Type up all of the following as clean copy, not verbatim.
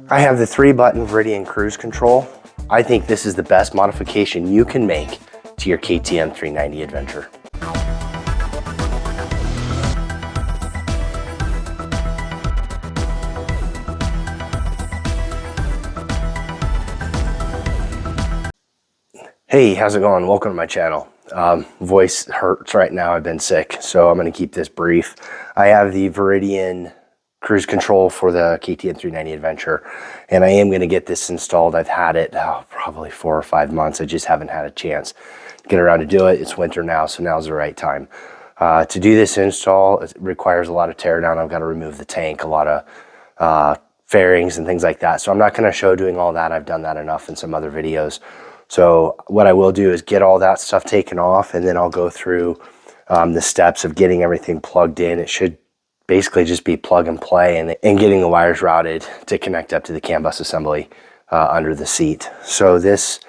I have the 3-button Veridian Cruise Control. I think this is the best modification you can make to your KTM 390 Adventure. Hey, how's it going? Welcome to my channel. Voice hurts right now. I've been sick, so I'm going to keep this brief. I have the Veridian Cruise Control for the KTM 390 Adventure, and I am going to get this installed. I've had it probably 4 or 5 months. I just haven't had a chance to get around to do it. It's winter now, so now's the right time. To do this install, it requires a lot of teardown. I've got to remove the tank, a lot of fairings and things like that. So I'm not going to show doing all that. I've done that enough in some other videos. So what I will do is get all that stuff taken off, and then I'll go through the steps of getting everything plugged in. It should basically just be plug and play, and getting the wires routed to connect up to the CAN bus assembly under the seat. So this,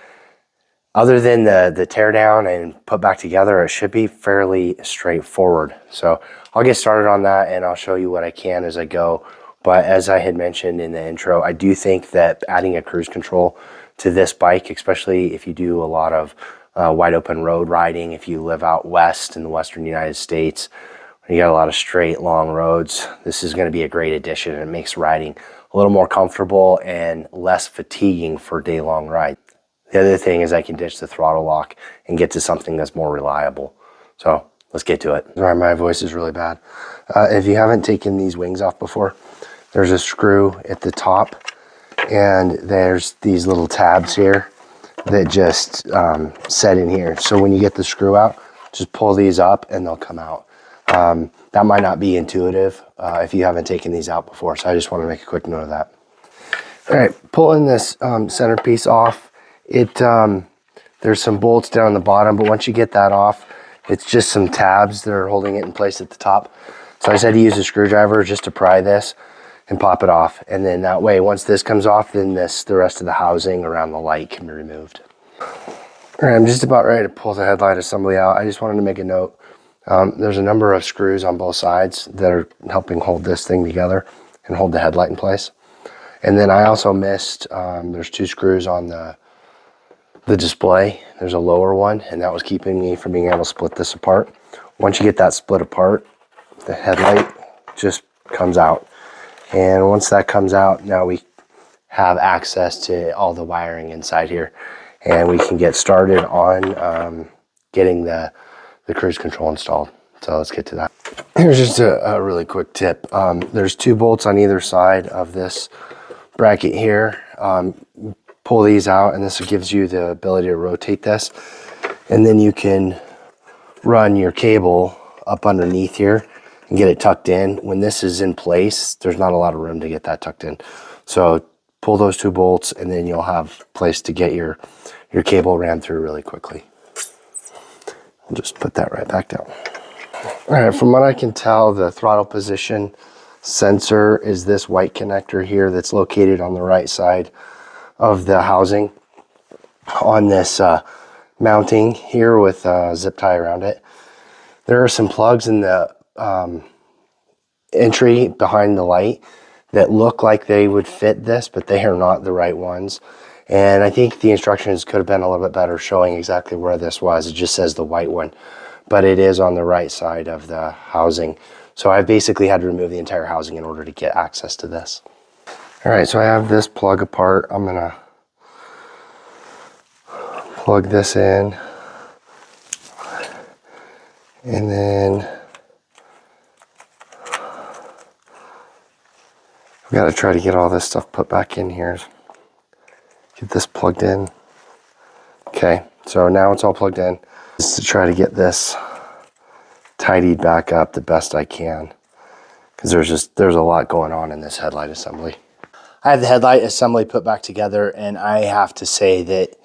other than the tear down and put back together, it should be fairly straightforward. So I'll get started on that, and I'll show you what I can as I go. But as I had mentioned in the intro, I do think that adding a cruise control to this bike, especially if you do a lot of wide open road riding, if you live out west in the western United States, you got a lot of straight long roads, this is going to be a great addition. It makes riding a little more comfortable and less fatiguing for a day-long ride. The other thing is I can ditch the throttle lock and get to something that's more reliable. So let's get to it. Sorry, my voice is really bad. If you haven't taken these wings off before, there's a screw at the top, and there's these little tabs here that just set in here. So when you get the screw out, just pull these up and they'll come out. That might not be intuitive if you haven't taken these out before, so I just want to make a quick note of that. All right, pulling this centerpiece off, there's some bolts down the bottom, but once you get that off, it's just some tabs that are holding it in place at the top. So I said to use a screwdriver just to pry this and pop it off, and then that way, once this comes off, then the rest of the housing around the light can be removed. All right, I'm just about ready to pull the headlight assembly out. I just wanted to make a note. There's a number of screws on both sides that are helping hold this thing together and hold the headlight in place. And then I also missed, there's 2 screws on the display. There's a lower one, and that was keeping me from being able to split this apart. Once you get that split apart, the headlight just comes out. And once that comes out, now we have access to all the wiring inside here, and we can get started on getting the cruise control installed. So let's get to that. Here's just a really quick tip. There's 2 bolts on either side of this bracket here. Pull these out, and this gives you the ability to rotate this, and then you can run your cable up underneath here and get it tucked in. When this is in place, there's not a lot of room to get that tucked in. So pull those 2 bolts, and then you'll have a place to get your cable ran through really quickly. I'll just put that right back down. All right, from what I can tell, the throttle position sensor is this white connector here that's located on the right side of the housing on this mounting here with a zip tie around it. There are some plugs in the entry behind the light that look like they would fit this, but they are not the right ones. And I think the instructions could have been a little bit better showing exactly where this was. It just says the white one, but it is on the right side of the housing. So I basically had to remove the entire housing in order to get access to this. All right, so I have this plug apart. I'm gonna plug this in, and then I've got to try to get all this stuff put back in here. Get this plugged in. Okay, so now it's all plugged in. Just to try to get this tidied back up the best I can, because there's a lot going on in this headlight assembly. I have the headlight assembly put back together, and I have to say that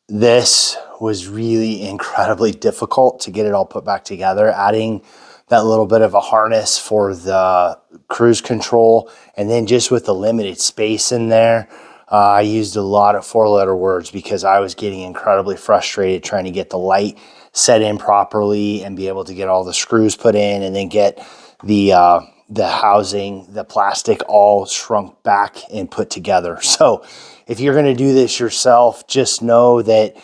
this was really incredibly difficult to get it all put back together. Adding that little bit of a harness for the cruise control, and then just with the limited space in there, I used a lot of 4-letter words because I was getting incredibly frustrated trying to get the light set in properly and be able to get all the screws put in, and then get the the housing, the plastic all shrunk back and put together. So if you're going to do this yourself, just know that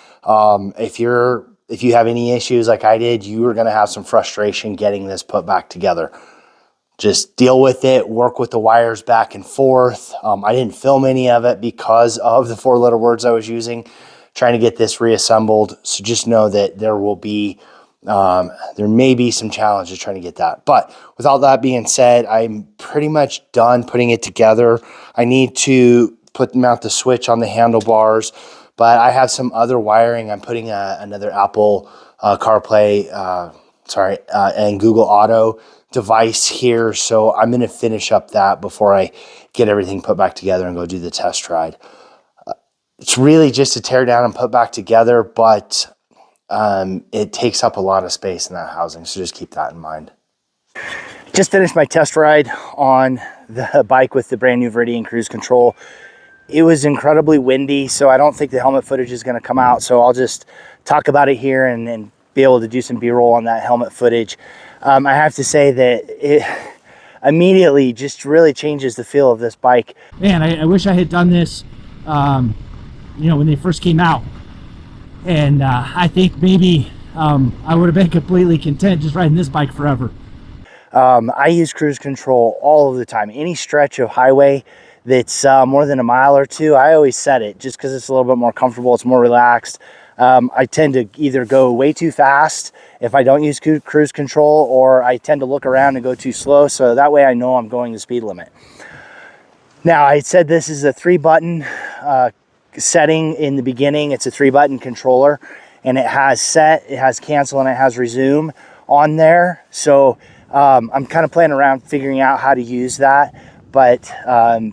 if you have any issues like I did, you are going to have some frustration getting this put back together. Just deal with it, work with the wires back and forth. I didn't film any of it because of the 4-letter words I was using, trying to get this reassembled. So just know that there will be, there may be some challenges trying to get that. But with all that being said, I'm pretty much done putting it together. I need to mount the switch on the handlebars, but I have some other wiring. I'm putting another Apple CarPlay, and Google Auto device here. So I'm going to finish up that before I get everything put back together and go do the test ride. It's really just to tear down and put back together, but it takes up a lot of space in that housing. So just keep that in mind. Just finished my test ride on the bike with the brand new Veridian Cruise Control. It was incredibly windy, so I don't think the helmet footage is going to come out. So I'll just talk about it here and be able to do some B-roll on that helmet footage. I have to say that it immediately just really changes the feel of this bike. Man, I wish I had done this, you know, when they first came out. And I think maybe I would have been completely content just riding this bike forever. I use cruise control all of the time. Any stretch of highway that's more than a mile or two, I always set it just because it's a little bit more comfortable. It's more relaxed. I tend to either go way too fast if I don't use cruise control, or I tend to look around and go too slow. So that way I know I'm going the speed limit. Now, I said this is a 3-button setting in the beginning. It's a 3-button controller, and it has set, it has cancel, and it has resume on there. So I'm kind of playing around figuring out how to use that. But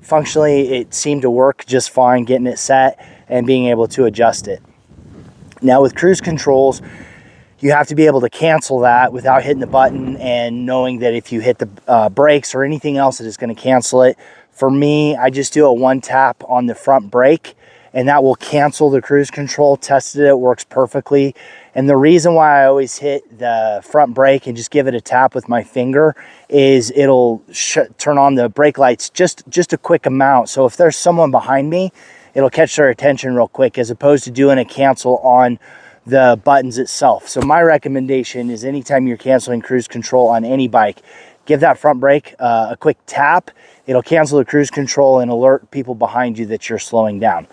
functionally, it seemed to work just fine, getting it set and being able to adjust it. Now with cruise controls, you have to be able to cancel that without hitting the button and knowing that if you hit the brakes or anything else, that is going to cancel it. For me, I just do a 1 tap on the front brake, and that will cancel the cruise control. Tested it, works perfectly. And the reason why I always hit the front brake and just give it a tap with my finger is it'll turn on the brake lights just a quick amount. So if there's someone behind me, it'll catch their attention real quick, as opposed to doing a cancel on the buttons itself. So my recommendation is anytime you're canceling cruise control on any bike, give that front brake a quick tap. It'll cancel the cruise control and alert people behind you that you're slowing down.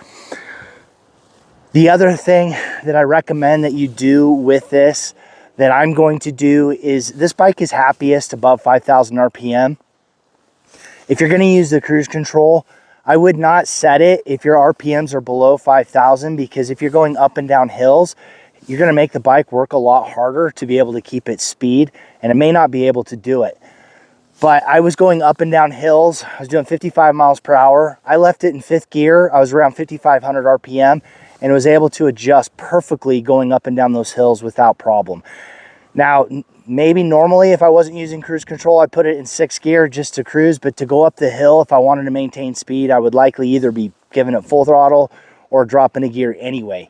The other thing that I recommend that you do with this, that I'm going to do, is this bike is happiest above 5,000 RPM. If you're going to use the cruise control, I would not set it if your RPMs are below 5,000, because if you're going up and down hills, you're going to make the bike work a lot harder to be able to keep its speed, and it may not be able to do it. But I was going up and down hills. I was doing 55 miles per hour. I left it in 5th gear. I was around 5,500 RPM and was able to adjust perfectly going up and down those hills without problem. Now, maybe normally if I wasn't using cruise control, I'd put it in 6th gear just to cruise, but to go up the hill, if I wanted to maintain speed, I would likely either be giving it full throttle or dropping a gear anyway.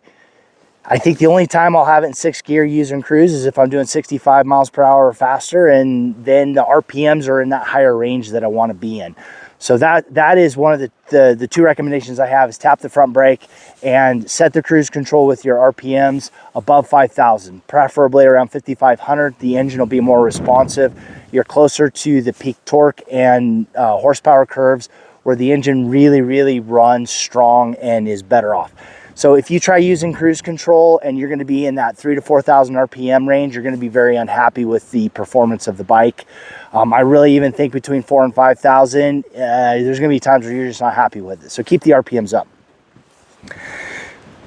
I think the only time I'll have it in 6th gear using cruise is if I'm doing 65 miles per hour or faster, and then the RPMs are in that higher range that I want to be in. So that is one of the 2 recommendations I have, is tap the front brake and set the cruise control with your RPMs above 5,000, preferably around 5,500. The engine will be more responsive. You're closer to the peak torque and horsepower curves where the engine really runs strong and is better off. So if you try using cruise control and you're going to be in that 3,000 to 4,000 RPM range, you're going to be very unhappy with the performance of the bike. I really even think between 4,000 and 5,000, there's going to be times where you're just not happy with it. So keep the RPMs up.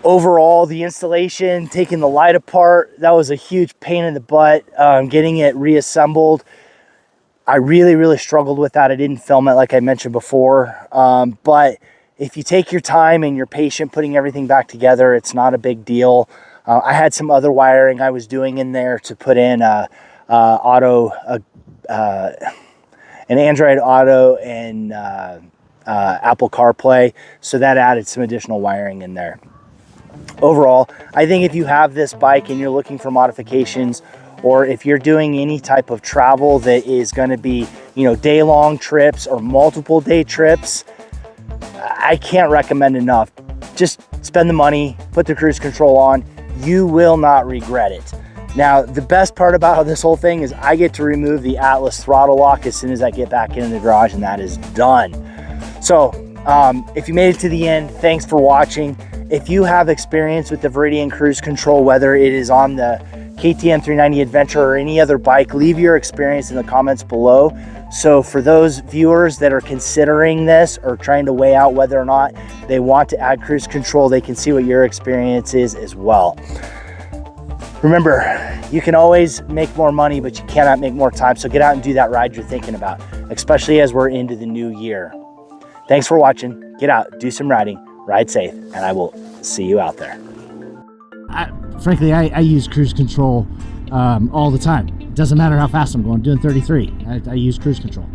Overall, the installation, taking the light apart, that was a huge pain in the butt. Getting it reassembled, I really struggled with that. I didn't film it like I mentioned before, but if you take your time and you're patient putting everything back together, it's not a big deal. I had some other wiring I was doing in there to put in an Android Auto and Apple CarPlay, so that added some additional wiring in there. Overall, I think if you have this bike and you're looking for modifications or if you're doing any type of travel that is going to be, you know, day-long trips or multiple day trips, I can't recommend enough. Just spend the money, put the cruise control on. You will not regret it. Now, the best part about this whole thing is I get to remove the Atlas throttle lock as soon as I get back into the garage, and that is done. So if you made it to the end, thanks for watching. If you have experience with the Veridian Cruise Control, whether it is on the KTM 390 Adventure or any other bike, leave your experience in the comments below. So for those viewers that are considering this or trying to weigh out whether or not they want to add cruise control, they can see what your experience is as well. Remember, you can always make more money, but you cannot make more time. So get out and do that ride you're thinking about, especially as we're into the new year. Thanks for watching. Get out, do some riding, ride safe, and I will see you out there. Frankly, I use cruise control all the time. It doesn't matter how fast I'm going. I'm doing 33. I use cruise control.